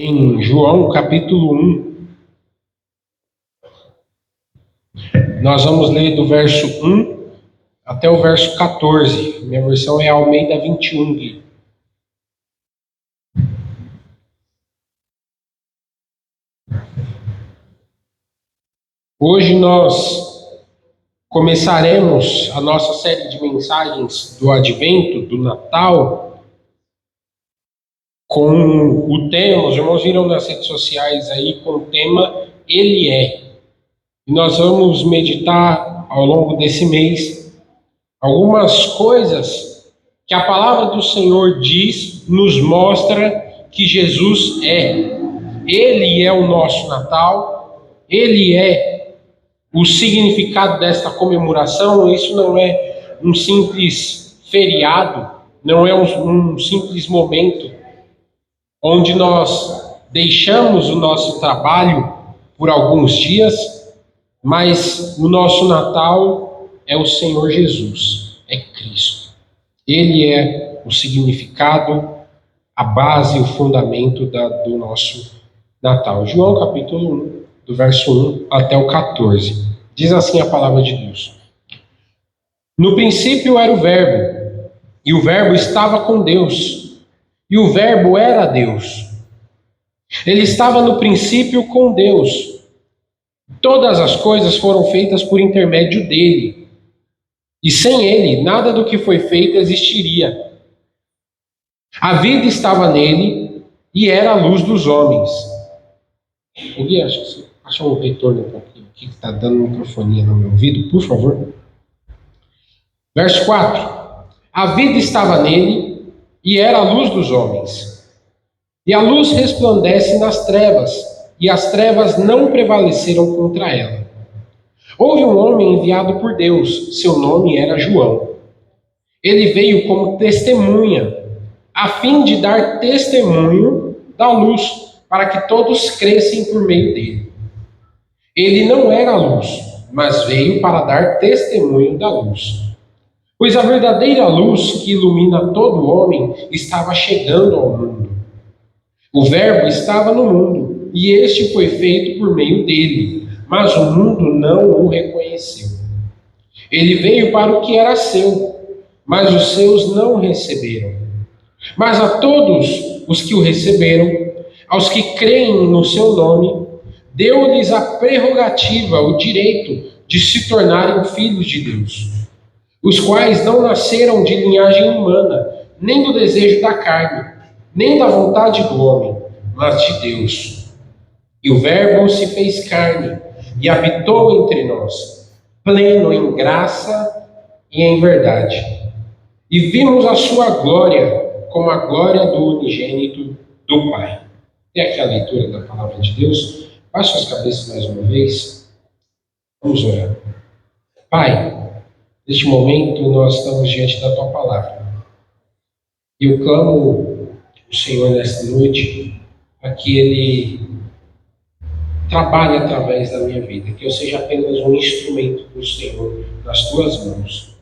Em João capítulo 1, nós vamos ler do verso 1 até o verso 14. Minha versão é Almeida 21, Gui. Hoje nós começaremos a nossa série de mensagens do Advento, do Natal, com o tema, os irmãos viram nas redes sociais aí, com o tema Ele é. E nós vamos meditar ao longo desse mês algumas coisas que a palavra do Senhor diz, nos mostra que Jesus é. Ele é o nosso Natal, Ele é o significado desta comemoração. Isso não é um simples feriado, não é um simples momento onde nós deixamos o nosso trabalho por alguns dias, mas o nosso Natal é o Senhor Jesus, é Cristo. Ele é o significado, a base, o fundamento do nosso Natal. João capítulo 1, do verso 1 até o 14. Diz assim a palavra de Deus: No princípio era o Verbo, e o Verbo estava com Deus, e o Verbo era Deus. Ele estava no princípio com Deus. Todas as coisas foram feitas por intermédio dele, e sem ele nada do que foi feito existiria. A vida estava nele e era a luz dos homens. Gui, acha um retorno um pouquinho aqui que está dando microfonia no meu ouvido, por favor. Verso 4. A vida estava nele e era a luz dos homens. E a luz resplandece nas trevas, e as trevas não prevaleceram contra ela. Houve um homem enviado por Deus, seu nome era João. Ele veio como testemunha, a fim de dar testemunho da luz, para que todos crescem por meio dele. Ele não era a luz, mas veio para dar testemunho da luz. Pois a verdadeira luz que ilumina todo homem estava chegando ao mundo. O Verbo estava no mundo, e este foi feito por meio dele, mas o mundo não o reconheceu. Ele veio para o que era seu, mas os seus não o receberam. Mas a todos os que o receberam, aos que creem no seu nome, deu-lhes a prerrogativa, o direito de se tornarem filhos de Deus, os quais não nasceram de linhagem humana, nem do desejo da carne, nem da vontade do homem, mas de Deus. E o Verbo se fez carne e habitou entre nós, pleno em graça e em verdade. E vimos a sua glória, como a glória do unigênito do Pai. Tem aqui a leitura da palavra de Deus. Baixe as cabeças mais uma vez. Vamos orar. Pai, neste momento nós estamos diante da Tua palavra. E eu clamo o Senhor nesta noite para que Ele trabalhe através da minha vida, que eu seja apenas um instrumento do Senhor nas Tuas mãos.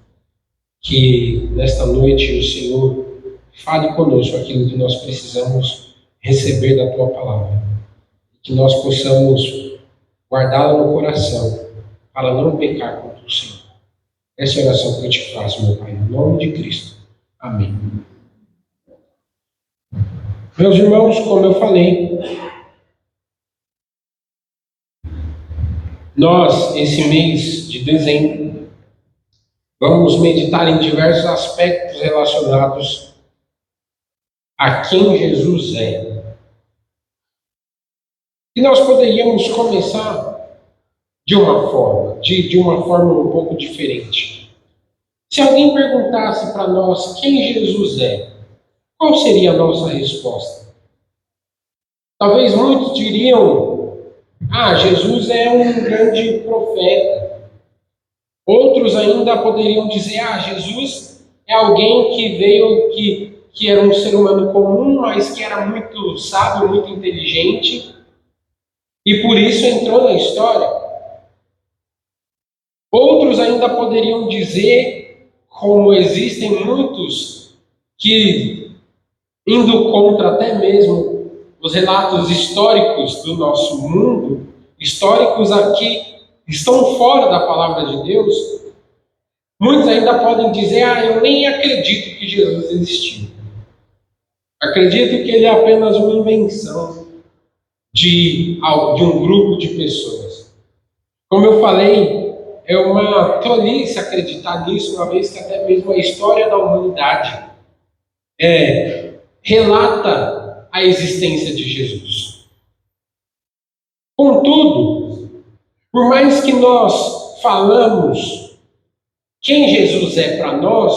Que nesta noite o Senhor fale conosco aquilo que nós precisamos receber da Tua palavra. Que nós possamos guardá-la no coração para não pecar contra o Senhor. Essa é a oração que eu te faço, meu Pai, no nome de Cristo. Amém. Meus irmãos, como eu falei, nós, esse mês de dezembro, vamos meditar em diversos aspectos relacionados a quem Jesus é. E nós poderíamos começar de uma forma um pouco diferente. Se alguém perguntasse para nós quem Jesus é, qual seria a nossa resposta? Talvez muitos diriam: Jesus é um grande profeta. Outros ainda poderiam dizer: Jesus é alguém que veio, que era um ser humano comum, mas que era muito sábio, muito inteligente, e por isso entrou na história. Outros ainda poderiam dizer, como existem muitos que, indo contra até mesmo os relatos históricos do nosso mundo, históricos aqui, estão fora da palavra de Deus, muitos ainda podem dizer: eu nem acredito que Jesus existiu. Acredito que ele é apenas uma invenção de um grupo de pessoas. Como eu falei, é uma tolice acreditar nisso, uma vez que até mesmo a história da humanidade relata a existência de Jesus. Contudo, por mais que nós falamos quem Jesus é para nós,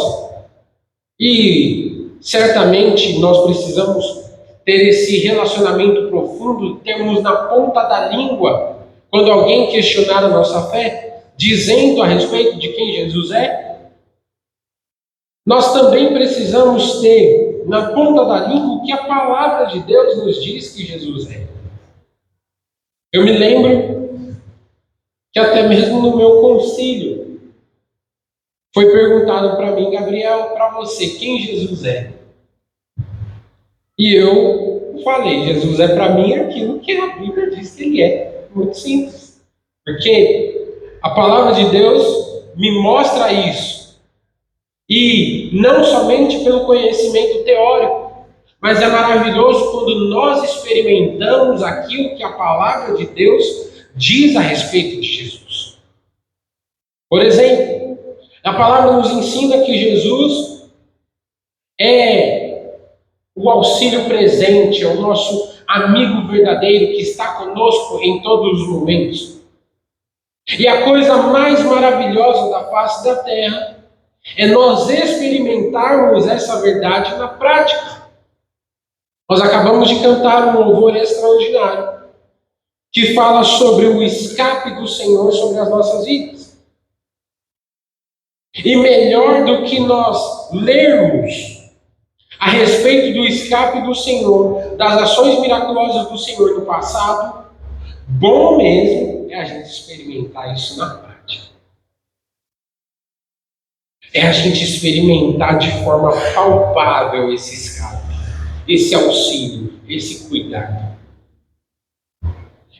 e certamente nós precisamos ter esse relacionamento profundo, termos na ponta da língua, quando alguém questionar a nossa fé, dizendo a respeito de quem Jesus é, nós também precisamos ter na ponta da língua o que a palavra de Deus nos diz que Jesus é. Eu me lembro que até mesmo no meu concílio foi perguntado para mim: Gabriel, para você, quem Jesus é? E eu falei: Jesus é para mim aquilo que a Bíblia diz que ele é. Muito simples. Porque a palavra de Deus me mostra isso. E não somente pelo conhecimento teórico, mas é maravilhoso quando nós experimentamos aquilo que a palavra de Deus diz a respeito de Jesus. Por exemplo, a palavra nos ensina que Jesus é o auxílio presente, é o nosso amigo verdadeiro que está conosco em todos os momentos. E a coisa mais maravilhosa da face da terra é nós experimentarmos essa verdade na prática. Nós acabamos de cantar um louvor extraordinário que fala sobre o escape do Senhor sobre as nossas vidas. E melhor do que nós lermos a respeito do escape do Senhor, das ações miraculosas do Senhor no passado, bom mesmo é a gente experimentar isso na prática. É a gente experimentar de forma palpável esse escape, esse auxílio, esse cuidado.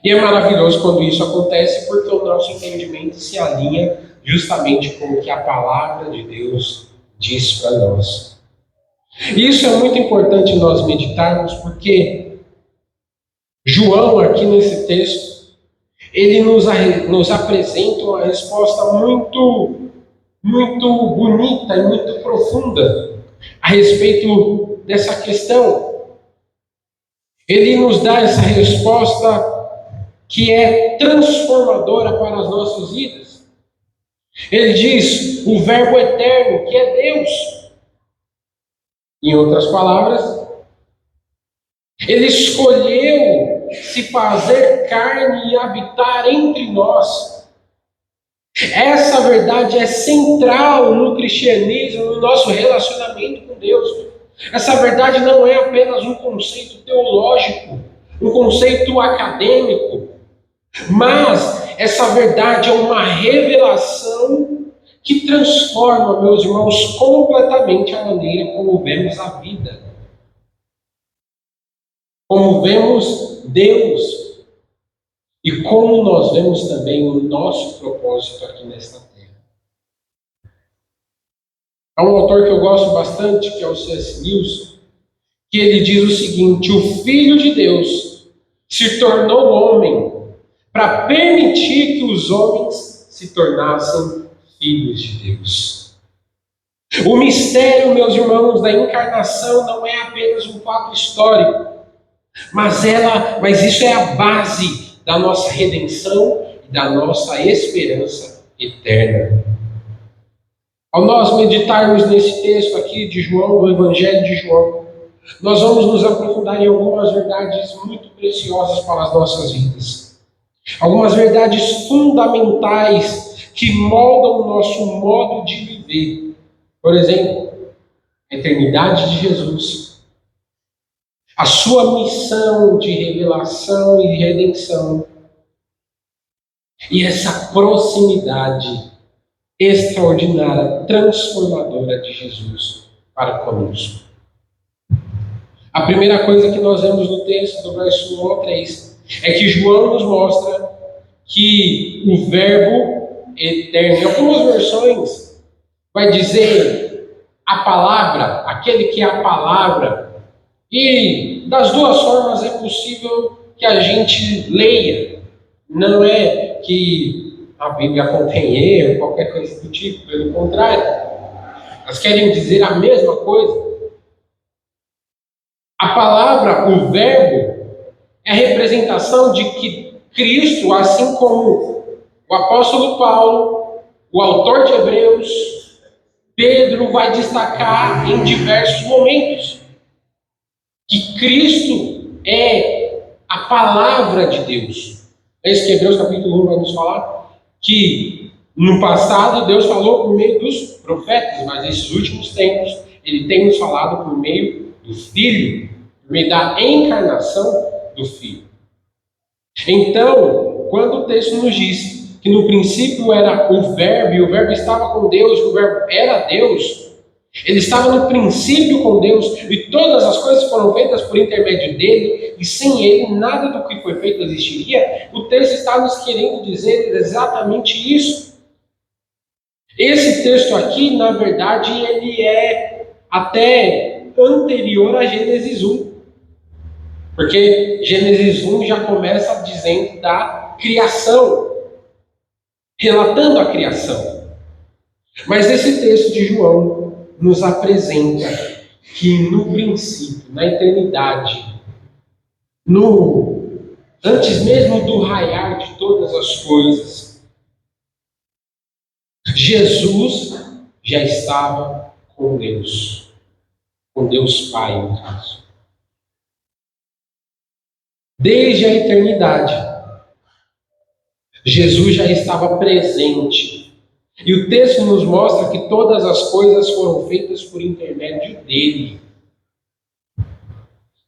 E é maravilhoso quando isso acontece, porque o nosso entendimento se alinha justamente com o que a palavra de Deus diz para nós. E isso é muito importante nós meditarmos, porque João, aqui nesse texto, ele nos apresenta uma resposta muito bonita e muito profunda a respeito dessa questão. Ele nos dá essa resposta que é transformadora para as nossas vidas. Ele diz: o Verbo eterno, que é Deus. Em outras palavras, ele escolheu se fazer carne e habitar entre nós. Essa verdade é central no cristianismo, no nosso relacionamento com Deus. Essa verdade não é apenas um conceito teológico, um conceito acadêmico, mas essa verdade é uma revelação que transforma, meus irmãos, completamente a maneira como vemos a vida, como vemos Deus, e como nós vemos também o nosso propósito aqui nesta terra. Há um autor que eu gosto bastante, que é o C.S. Lewis, que ele diz o seguinte: o Filho de Deus se tornou homem para permitir que os homens se tornassem filhos de Deus. O mistério, meus irmãos, da encarnação não é apenas um fato histórico, mas isso é a base da nossa redenção e da nossa esperança eterna. Ao nós meditarmos nesse texto aqui de João, do Evangelho de João, nós vamos nos aprofundar em algumas verdades muito preciosas para as nossas vidas. Algumas verdades fundamentais que moldam o nosso modo de viver. Por exemplo, a eternidade de Jesus, a sua missão de revelação e redenção, e essa proximidade extraordinária, transformadora de Jesus para conosco. A primeira coisa que nós vemos no texto, do verso 1 ao 3, é que João nos mostra que o verbo eterno, em algumas versões, vai dizer a palavra, aquele que é a palavra. E das duas formas é possível que a gente leia. Não é que a Bíblia contém erro, qualquer coisa do tipo, pelo contrário. Elas querem dizer a mesma coisa. A palavra, o verbo, é a representação de que Cristo, assim como o apóstolo Paulo, o autor de Hebreus, Pedro vai destacar em diversos momentos que Cristo é a palavra de Deus. É isso que Hebreus capítulo 1 vai nos falar, que no passado Deus falou por meio dos profetas, mas nesses últimos tempos Ele tem nos falado por meio do Filho, por meio da encarnação do Filho. Então, quando o texto nos diz que no princípio era o Verbo, e o Verbo estava com Deus, o Verbo era Deus, ele estava no princípio com Deus, e todas as coisas foram feitas por intermédio dele, e sem ele nada do que foi feito existiria. O texto está nos querendo dizer exatamente isso. Esse texto aqui, na verdade, ele é até anterior a Gênesis 1. Porque Gênesis 1 já começa dizendo da criação, relatando a criação. Mas esse texto de João nos apresenta que no princípio, na eternidade, antes mesmo do raiar de todas as coisas, Jesus já estava com Deus Pai, no caso. Desde a eternidade, Jesus já estava presente. E o texto nos mostra que todas as coisas foram feitas por intermédio dele.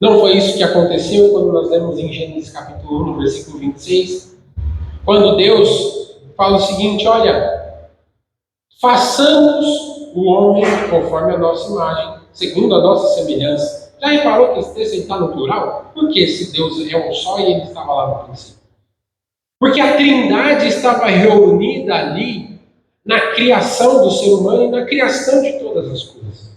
Não foi isso que aconteceu quando nós lemos em Gênesis capítulo 1, versículo 26? Quando Deus fala o seguinte: olha, façamos o homem conforme a nossa imagem, segundo a nossa semelhança. Já reparou que esse texto está no plural? Porque se Deus é um só e ele estava lá no princípio. Porque a Trindade estava reunida ali na criação do ser humano e na criação de todas as coisas.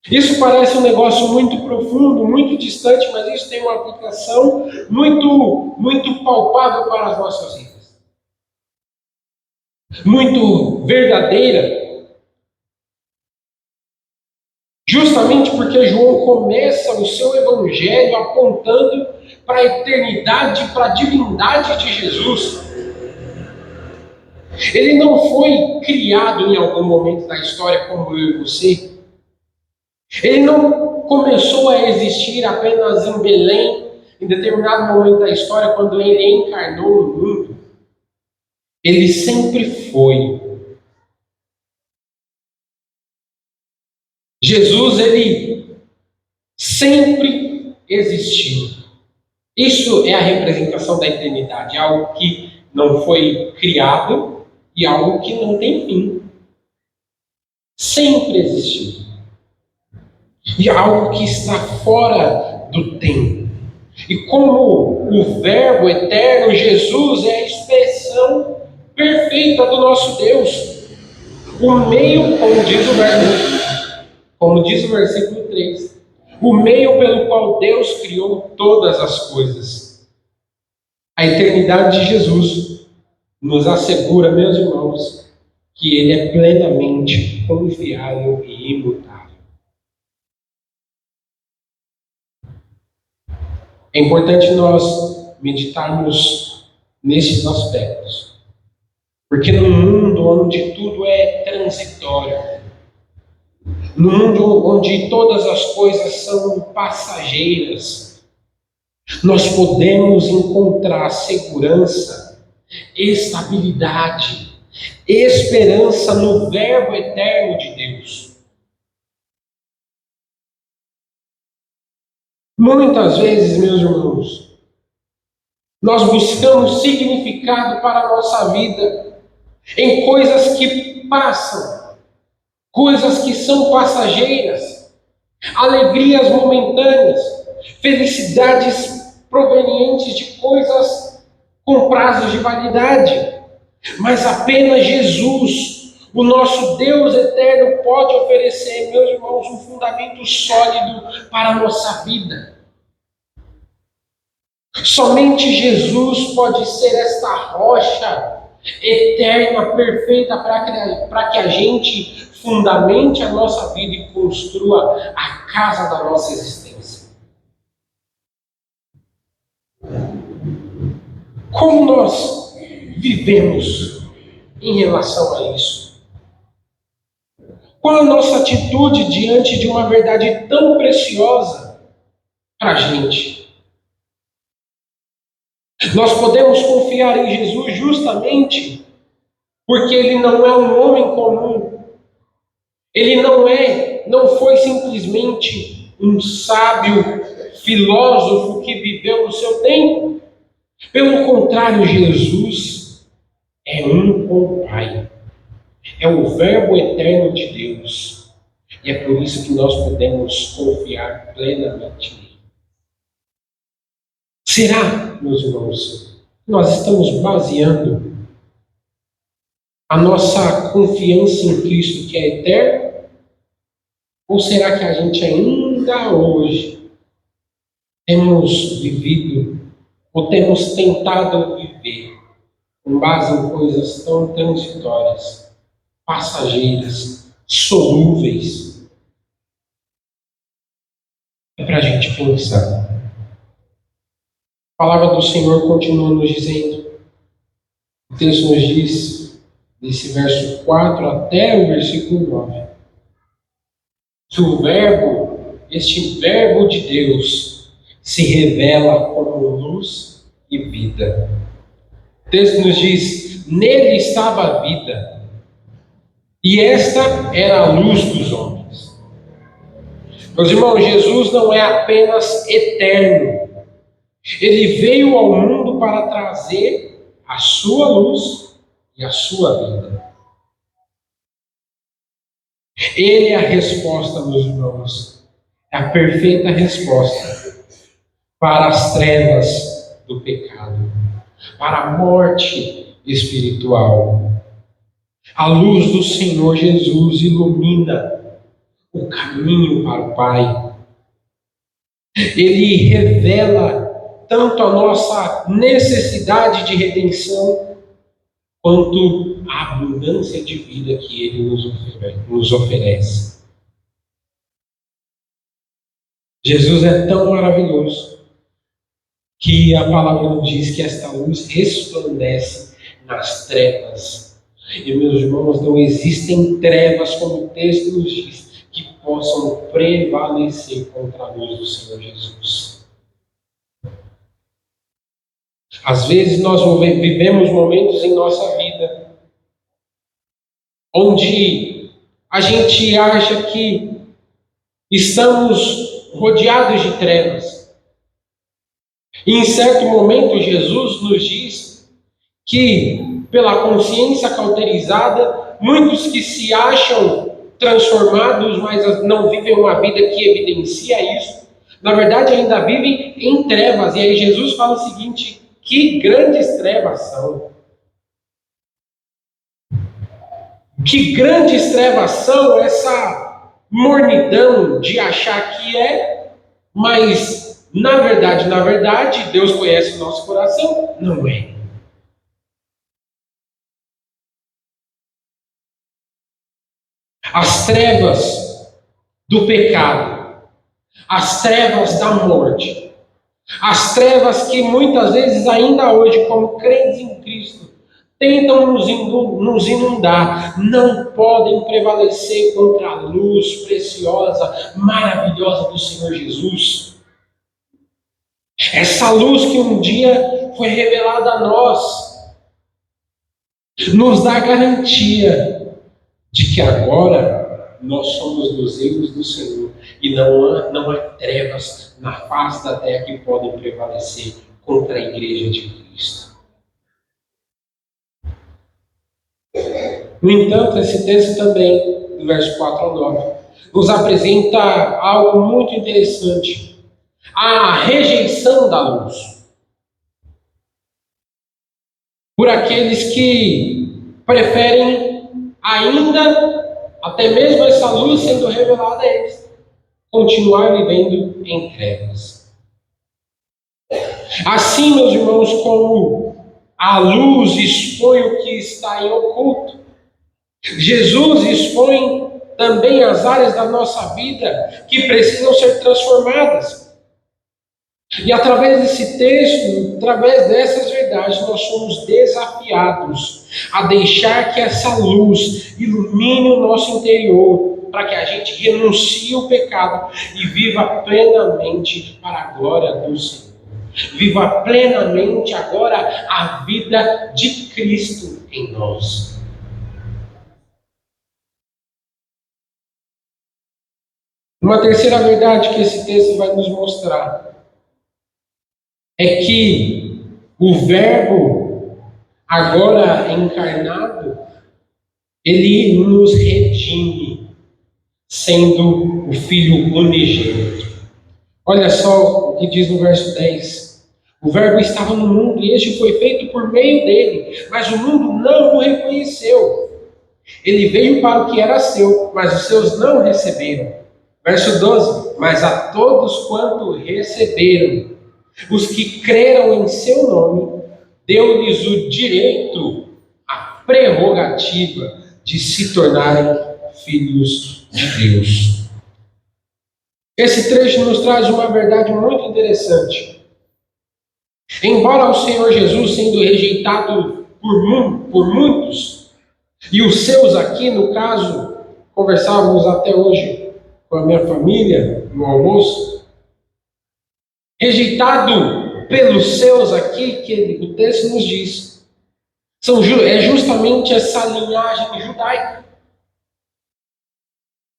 Isso parece um negócio muito profundo, muito distante, mas isso tem uma aplicação muito palpável para as nossas vidas. Muito verdadeira. Justamente porque João começa o seu evangelho apontando para a eternidade, para a divindade de Jesus. Ele não foi criado em algum momento da história como eu e você. Ele não começou a existir apenas em Belém, em determinado momento da história, quando ele encarnou no mundo. Ele sempre foi. Jesus, ele sempre existiu. Isso é a representação da eternidade, algo que não foi criado e algo que não tem fim. Sempre existiu. E algo que está fora do tempo. E como o Verbo eterno, Jesus é a expressão perfeita do nosso Deus. O meio, como diz o versículo 3, o meio pelo qual Deus criou todas as coisas. A eternidade de Jesus nos assegura, meus irmãos, que Ele é plenamente confiável e imutável. É importante nós meditarmos nesses aspectos. Porque no mundo onde tudo é transitório, no mundo onde todas as coisas são passageiras, nós podemos encontrar segurança, estabilidade, esperança no Verbo eterno de Deus. Muitas vezes, meus irmãos, nós buscamos significado para a nossa vida em coisas que passam, coisas que são passageiras, alegrias momentâneas, felicidades provenientes de coisas com prazos de validade. Mas apenas Jesus, o nosso Deus eterno, pode oferecer, meus irmãos, um fundamento sólido para a nossa vida. Somente Jesus pode ser esta rocha eterna, perfeita, para que a gente fundamente a nossa vida e construa a casa da nossa existência. Como nós vivemos em relação a isso? Qual a nossa atitude diante de uma verdade tão preciosa para a gente? Nós podemos confiar em Jesus justamente porque ele não é um homem comum. Ele não foi simplesmente um sábio filósofo que viveu no seu tempo. Pelo contrário, Jesus é um com o Pai. É o Verbo eterno de Deus. E é por isso que nós podemos confiar plenamente nele. Será, meus irmãos, que nós estamos baseando a nossa confiança em Cristo, que é eterno? Ou será que a gente ainda hoje temos vivido ou temos tentado viver com base em coisas tão transitórias, passageiras, solúveis? É para a gente pensar. A palavra do Senhor continua nos dizendo, o texto nos diz, desse verso 4 até o versículo 9, que o Verbo, este Verbo de Deus, se revela como luz e vida. O texto nos diz, nele estava a vida, e esta era a luz dos homens. Meus irmãos, Jesus não é apenas eterno, ele veio ao mundo para trazer a sua luz e a sua vida. Ele é a resposta, meus irmãos, é a perfeita resposta para as trevas do pecado, para a morte espiritual. A luz do Senhor Jesus ilumina o caminho para o Pai. Ele revela tanto a nossa necessidade de redenção, quanto a abundância de vida que Ele nos oferece. Jesus é tão maravilhoso que a palavra nos diz que esta luz resplandece nas trevas. E, meus irmãos, não existem trevas, como o texto nos diz, que possam prevalecer contra a luz do Senhor Jesus. Às vezes nós vivemos momentos em nossa vida onde a gente acha que estamos rodeados de trevas. E em certo momento Jesus nos diz que, pela consciência cauterizada, muitos que se acham transformados, mas não vivem uma vida que evidencia isso, na verdade ainda vivem em trevas. E aí Jesus fala o seguinte, que grandes trevas são. Que grandes trevas são essa mornidão de achar que é, mas na verdade, Deus conhece o nosso coração, não é. As trevas do pecado, as trevas da morte, as trevas que muitas vezes ainda hoje, como crentes em Cristo, tentam nos inundar, não podem prevalecer contra a luz preciosa, maravilhosa do Senhor Jesus. Essa luz que um dia foi revelada a nós, nos dá garantia de que agora nós somos luzeiros do Senhor e não há trevas na face da terra que podem prevalecer contra a igreja de Cristo. No entanto, esse texto também, do verso 4 ao 9, nos apresenta algo muito interessante: a rejeição da luz por aqueles que preferem ainda, até mesmo essa luz sendo revelada a eles, continuar vivendo em trevas. Assim, meus irmãos, como a luz expõe o que está em oculto, Jesus expõe também as áreas da nossa vida que precisam ser transformadas. E através desse texto, através dessas verdades, nós somos desafiados a deixar que essa luz ilumine o nosso interior, para que a gente renuncie o pecado e viva plenamente para a glória do Senhor. Viva plenamente agora a vida de Cristo em nós. Uma terceira verdade que esse texto vai nos mostrar é que o Verbo, agora encarnado, ele nos redime, sendo o Filho unigênito. Olha só o que diz no verso 10. O Verbo estava no mundo e este foi feito por meio dele, mas o mundo não o reconheceu. Ele veio para o que era seu, mas os seus não o receberam. Verso 12. Mas a todos quanto receberam, os que creram em seu nome, deu-lhes o direito, a prerrogativa de se tornarem filhos de Deus. Esse trecho nos traz uma verdade muito interessante. Embora o Senhor Jesus, sendo rejeitado por muitos, e os seus aqui, no caso, conversávamos até hoje com a minha família no almoço, rejeitado pelos seus aqui, que o texto nos diz, é justamente essa linhagem judaica.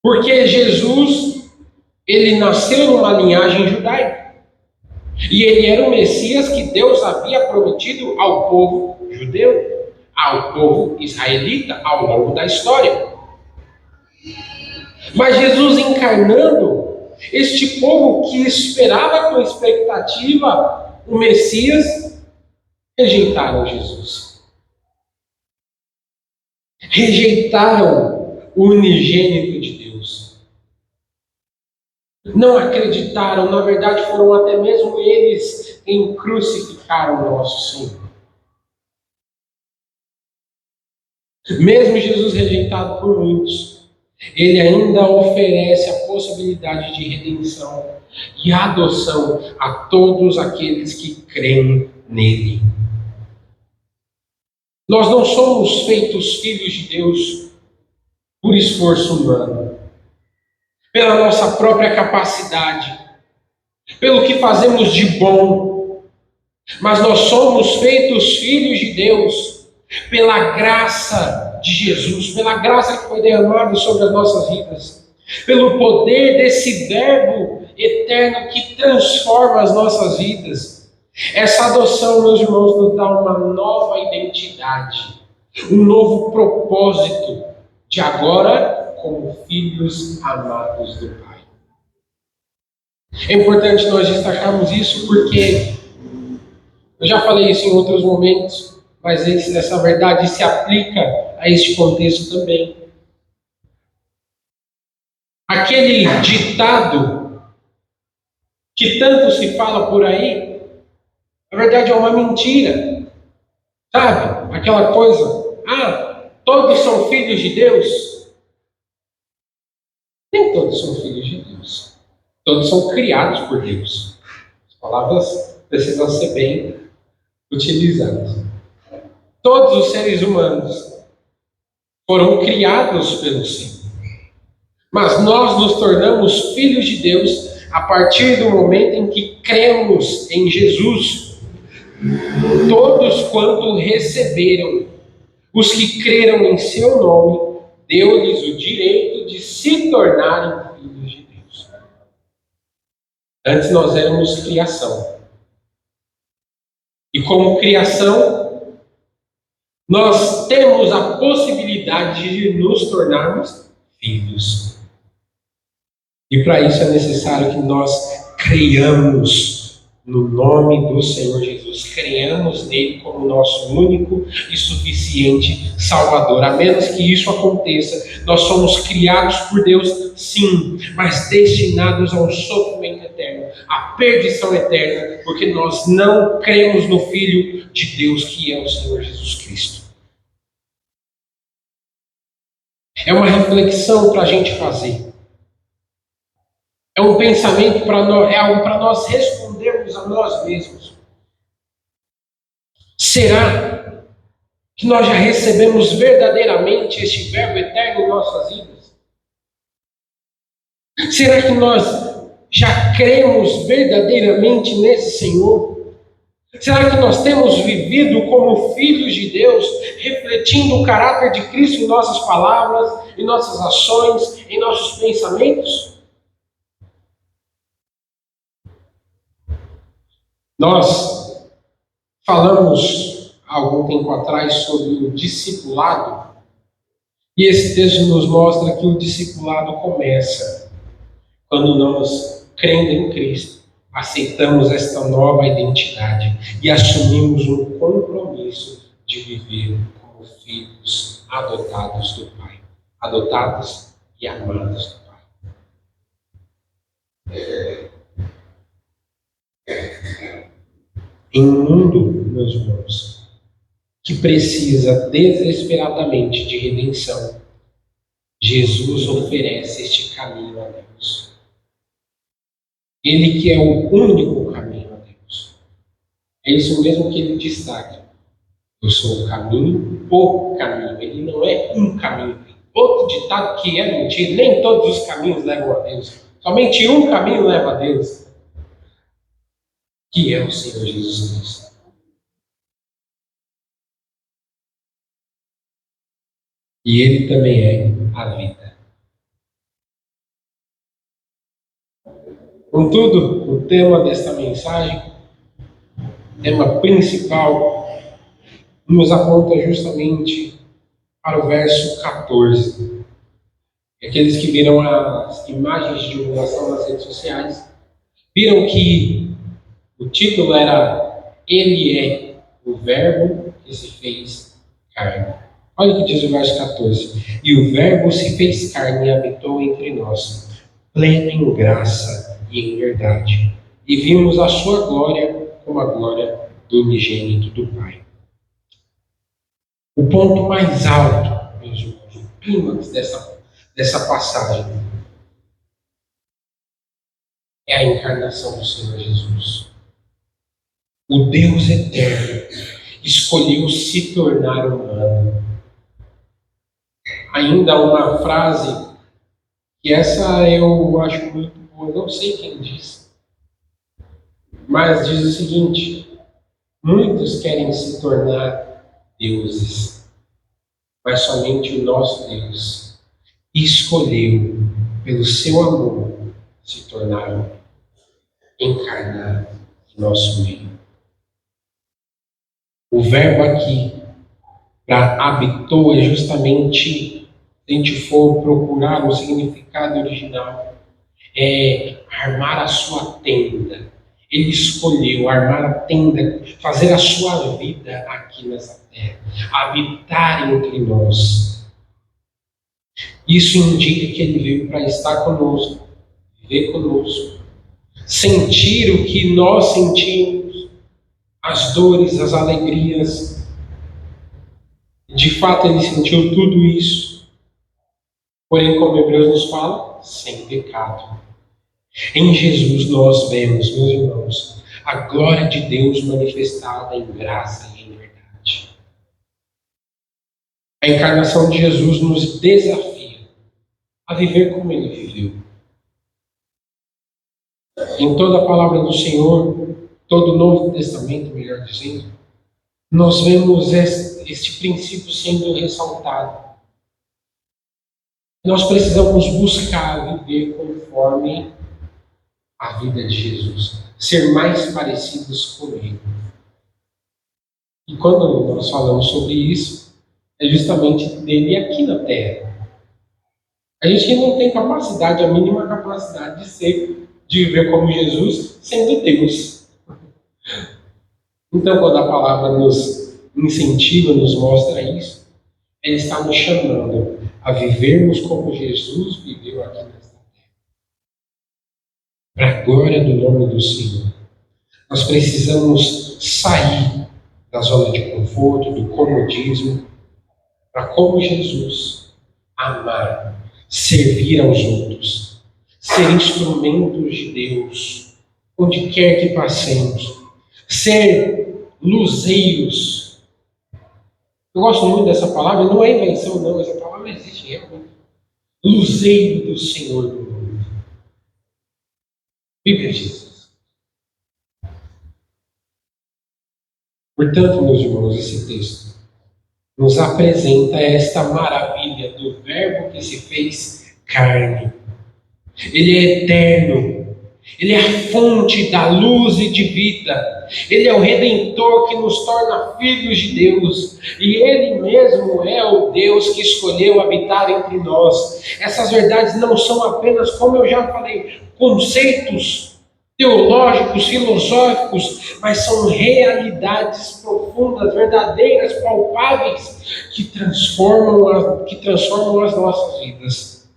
Porque Jesus, ele nasceu numa linhagem judaica. E ele era o Messias que Deus havia prometido ao povo judeu, ao povo israelita, ao longo da história. Mas Jesus encarnando, este povo que esperava com expectativa o Messias, rejeitaram Jesus. Rejeitaram o unigênito de Deus. Não acreditaram, na verdade foram até mesmo eles quem crucificaram o nosso Senhor. Mesmo Jesus rejeitado por muitos, ele ainda oferece a possibilidade de redenção e adoção a todos aqueles que creem nele. Nós não somos feitos filhos de Deus por esforço humano, pela nossa própria capacidade, pelo que fazemos de bom, mas nós somos feitos filhos de Deus pela graça de Jesus, pela graça que foi derramada sobre as nossas vidas, pelo poder desse Verbo eterno que transforma as nossas vidas. Essa adoção, meus irmãos, nos dá uma nova identidade, um novo propósito de agora como filhos amados do Pai. É importante nós destacarmos isso porque eu já falei isso em outros momentos, mas essa verdade se aplica a este contexto também. Aquele ditado que tanto se fala por aí, na verdade é uma mentira. Sabe? Aquela coisa, todos são filhos de Deus. Nem todos são filhos de Deus. Todos são criados por Deus. As palavras precisam ser bem utilizadas. Todos os seres humanos foram criados pelo Senhor. Mas nós nos tornamos filhos de Deus a partir do momento em que cremos em Jesus. Todos quanto receberam, os que creram em seu nome, deu-lhes o direito de se tornarem filhos de Deus. Antes nós éramos criação. E como criação, nós temos a possibilidade de nos tornarmos filhos. E para isso é necessário que nós creiamos no nome do Senhor Jesus, creiamos nele como nosso único e suficiente Salvador. A menos que isso aconteça, nós somos criados por Deus, sim, mas destinados ao sofrimento eterno, à perdição eterna, porque nós não cremos no Filho de Deus, que é o Senhor Jesus Cristo. É uma reflexão para a gente fazer. É um pensamento para nós, é algo para nós respondermos a nós mesmos. Será que nós já recebemos verdadeiramente este verbo eterno em nossas vidas? Será que nós já cremos verdadeiramente nesse Senhor? Será que nós temos vivido como filhos de Deus, refletindo o caráter de Cristo em nossas palavras, em nossas ações, em nossos pensamentos? Nós falamos há algum tempo atrás sobre o discipulado, e esse texto nos mostra que o discipulado começa quando nós, crendo em Cristo, aceitamos esta nova identidade e assumimos um compromisso de viver como filhos adotados do Pai, adotados e amados do Pai. Em um mundo, meus irmãos, que precisa desesperadamente de redenção, Jesus oferece este caminho a Deus. Ele que é o único caminho a Deus. É isso mesmo que ele destaca. Eu sou o caminho, o caminho. Ele não é um caminho. Outro ditado que é mentira, nem todos os caminhos levam a Deus. Somente um caminho leva a Deus, que é o Senhor Jesus Cristo. E ele também é a vida. Contudo, o tema desta mensagem, o tema principal, nos aponta justamente para o verso 14. Aqueles que viram as imagens de divulgação nas redes sociais, viram que o título era Ele é o Verbo que se fez carne. Olha o que diz o verso 14. E o Verbo se fez carne e habitou entre nós, pleno em graça e em verdade. E vimos a sua glória como a glória do unigênito do Pai. O ponto mais alto, meus irmãos, o clímax dessa passagem é a encarnação do Senhor Jesus. O Deus eterno escolheu se tornar humano. Ainda uma frase, que essa eu acho muito boa, não sei quem disse, mas diz o seguinte: muitos querem se tornar deuses, mas somente o nosso Deus escolheu, pelo seu amor, se tornar encarnado em nosso meio. O verbo aqui, para habitou, é justamente, se a gente for procurar o significado original, é armar a sua tenda. Ele escolheu armar a tenda, fazer a sua vida aqui nessa terra, habitar entre nós. Isso indica que ele veio para estar conosco, viver conosco, sentir o que nós sentimos, as dores, as alegrias. De fato, ele sentiu tudo isso, porém, como Hebreus nos fala, sem pecado. Em Jesus nós vemos, meus irmãos, a glória de Deus manifestada em graça e em verdade. A encarnação de Jesus nos desafia a viver como ele viveu. Em toda a palavra do Senhor, todo o Novo Testamento, melhor dizendo, nós vemos este princípio sendo ressaltado. Nós precisamos buscar viver conforme a vida de Jesus, ser mais parecidos com ele. E quando nós falamos sobre isso, é justamente dele aqui na terra. A gente não tem capacidade, a mínima capacidade de viver como Jesus, sendo Deus. Então, quando a palavra nos incentiva, nos mostra isso, Ele está nos chamando a vivermos como Jesus viveu aqui nesta terra. Para a glória do nome do Senhor. Nós precisamos sair da zona de conforto, do comodismo, para como Jesus amar, servir aos outros, ser instrumentos de Deus, onde quer que passemos, ser luzeiros. Eu gosto muito dessa palavra, não é invenção não, essa palavra existe realmente. Luzeiro do Senhor do mundo. Viva Jesus. Portanto, meus irmãos, esse texto nos apresenta esta maravilha do Verbo que se fez carne. Ele é eterno. Ele é a fonte da luz e de vida. Ele é o Redentor que nos torna filhos de Deus. E Ele mesmo é o Deus que escolheu habitar entre nós. Essas verdades não são apenas, como eu já falei, conceitos teológicos, filosóficos, mas são realidades profundas, verdadeiras, palpáveis, que transformam as nossas vidas.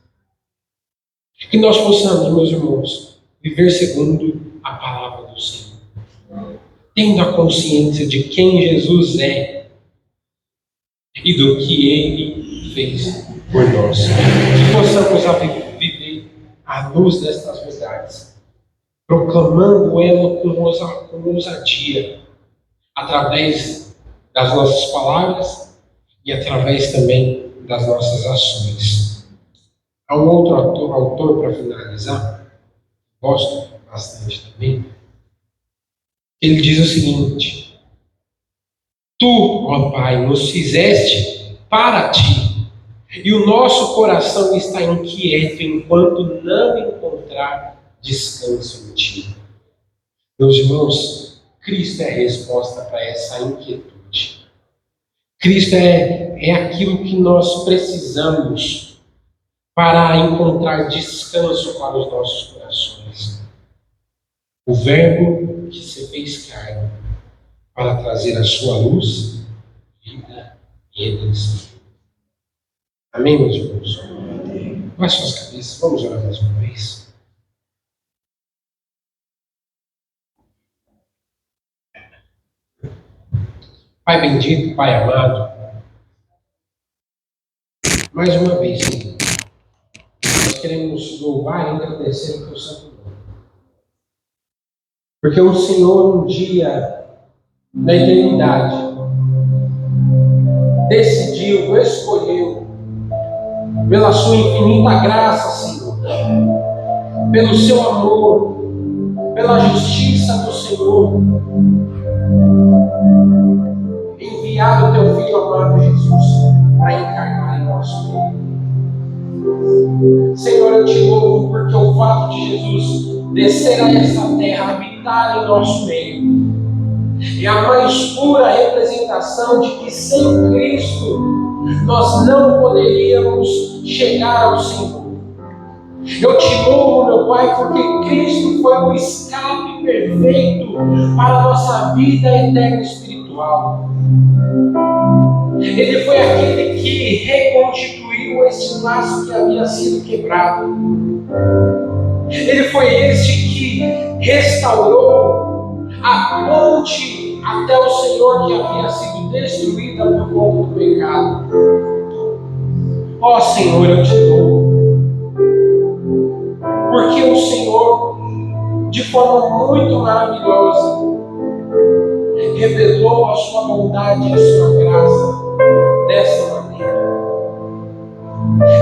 Que nós possamos, meus irmãos, viver segundo a palavra do Senhor, tendo a consciência de quem Jesus é e do que Ele fez por nós. Que possamos viver à luz destas verdades, proclamando ela com ousadia, através das nossas palavras e através também das nossas ações. Há um outro autor para finalizar, gosto bastante também. Ele diz o seguinte: Tu, ó Pai, nos fizeste para Ti, e o nosso coração está inquieto enquanto não encontrar descanso em Ti. Meus irmãos, Cristo é a resposta para essa inquietude. Cristo é aquilo que nós precisamos para encontrar descanso para os nossos corações. O Verbo que se fez carne para trazer a sua luz, vida e redenção. Amém, meus irmãos? Baixe suas cabeças, vamos orar mais uma vez. Pai bendito, Pai amado, mais uma vez, Senhor, nós queremos louvar e agradecer o teu santo nome. Porque o Senhor, um dia, na eternidade, decidiu, escolheu, pela sua infinita graça, Senhor, pelo seu amor, pela justiça do Senhor, enviar o teu Filho amado Jesus para encarnar em nosso meio. Senhor, eu te louvo porque o fato de Jesus descer a esta terra, habitar em nosso meio, é a mais pura representação de que sem Cristo nós não poderíamos chegar ao Senhor. Eu te louvo, meu Pai, porque Cristo foi o escape perfeito para a nossa vida eterna espiritual. Ele foi aquele que reconstituiu este laço que havia sido quebrado. Ele foi este que restaurou a ponte até o Senhor que havia sido destruída por conta do pecado. Ó Senhor, eu te louvo, porque o Senhor, de forma muito maravilhosa, revelou a sua bondade e a sua graça dessa maneira.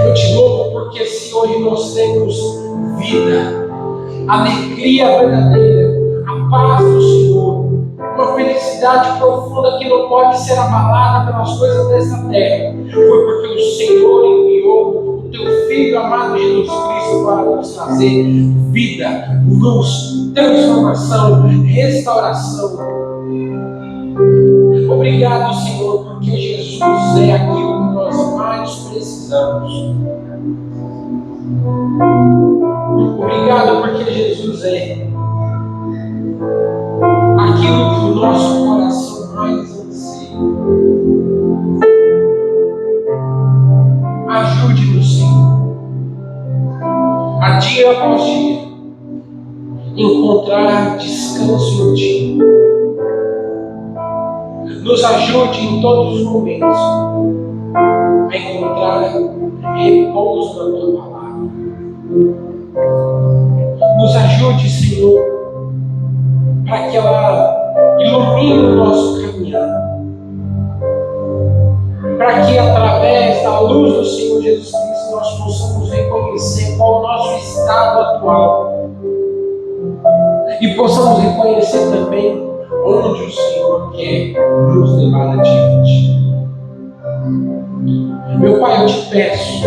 Eu te louvo porque se hoje nós temos vida, alegria verdadeira, a paz do Senhor, uma felicidade profunda que não pode ser abalada pelas coisas desta terra, foi porque o Senhor enviou o teu Filho amado Jesus Cristo para nos trazer vida, luz, transformação, restauração. Obrigado, Senhor, porque Jesus é aquilo que nós mais precisamos. Obrigado porque Jesus é aquilo que o nosso coração mais anseia. Ajude-nos, Senhor, a dia após dia encontrar descanso em Ti. Nos ajude em todos os momentos a encontrar repouso na Tua palavra. Nos ajude, Senhor, para que ela ilumine o nosso caminhar. Para que através da luz do Senhor Jesus Cristo nós possamos reconhecer qual é o nosso estado atual. E possamos reconhecer também onde o Senhor quer nos levar adiante. Meu Pai, eu te peço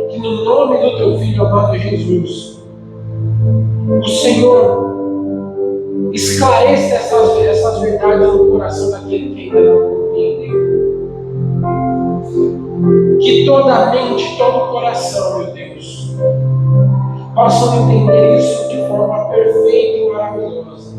que no nome do Teu Filho amado Jesus, o Senhor esclareça essas verdades no coração daquele que ainda não compreendeu. Que toda a mente, todo o coração, meu Deus, possam entender isso de forma perfeita e maravilhosa.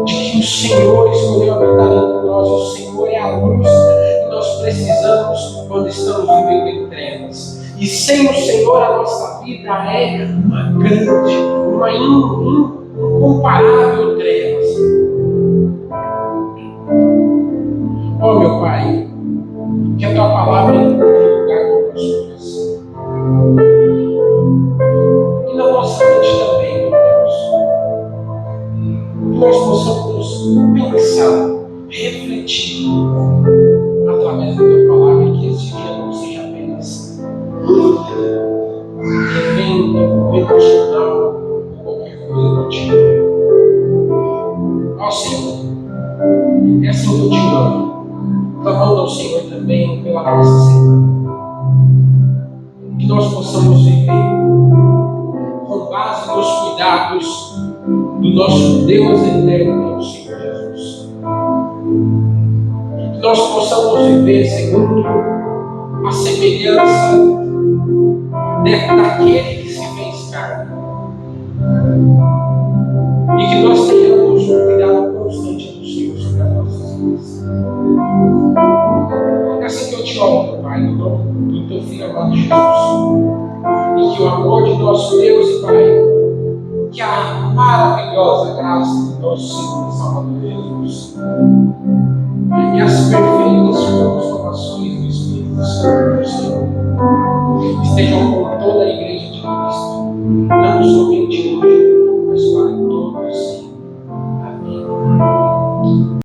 De que o Senhor escolheu habitar entre nós, o Senhor é a luz que nós precisamos quando estamos vivendo em trevas. E sem o Senhor a nossa vida é uma grande, uma incomparável trevas. Oh, meu Pai, que a Tua palavra encontre lugar no nosso coração. E na nossa mente também, meu Deus. Que nós possamos pensar, refletir através da Tua palavra e que esse dia não seja apenas revenda, emocional ou qualquer coisa do tipo. Ó Senhor, é assim que eu te amo. Clamando ao Senhor também pela nossa semana. Que nós possamos viver com base nos cuidados do nosso Deus eterno, que é o Senhor Jesus. Que nós possamos viver segundo a semelhança daquele que se fez carne. E que nós tenhamos um cuidado constante do Senhor sobre as nossas vidas. É assim que eu te oro, meu Pai, no nome do Teu Filho amado Jesus. E que o amor de nosso Deus e Pai, que a maravilhosa graça do nosso Senhor e Salvador Jesus, e as perfeitas transformações do Espírito Santo do Senhor estejam com toda a Igreja de Cristo, não somente hoje, mas para todos sempre. Amém.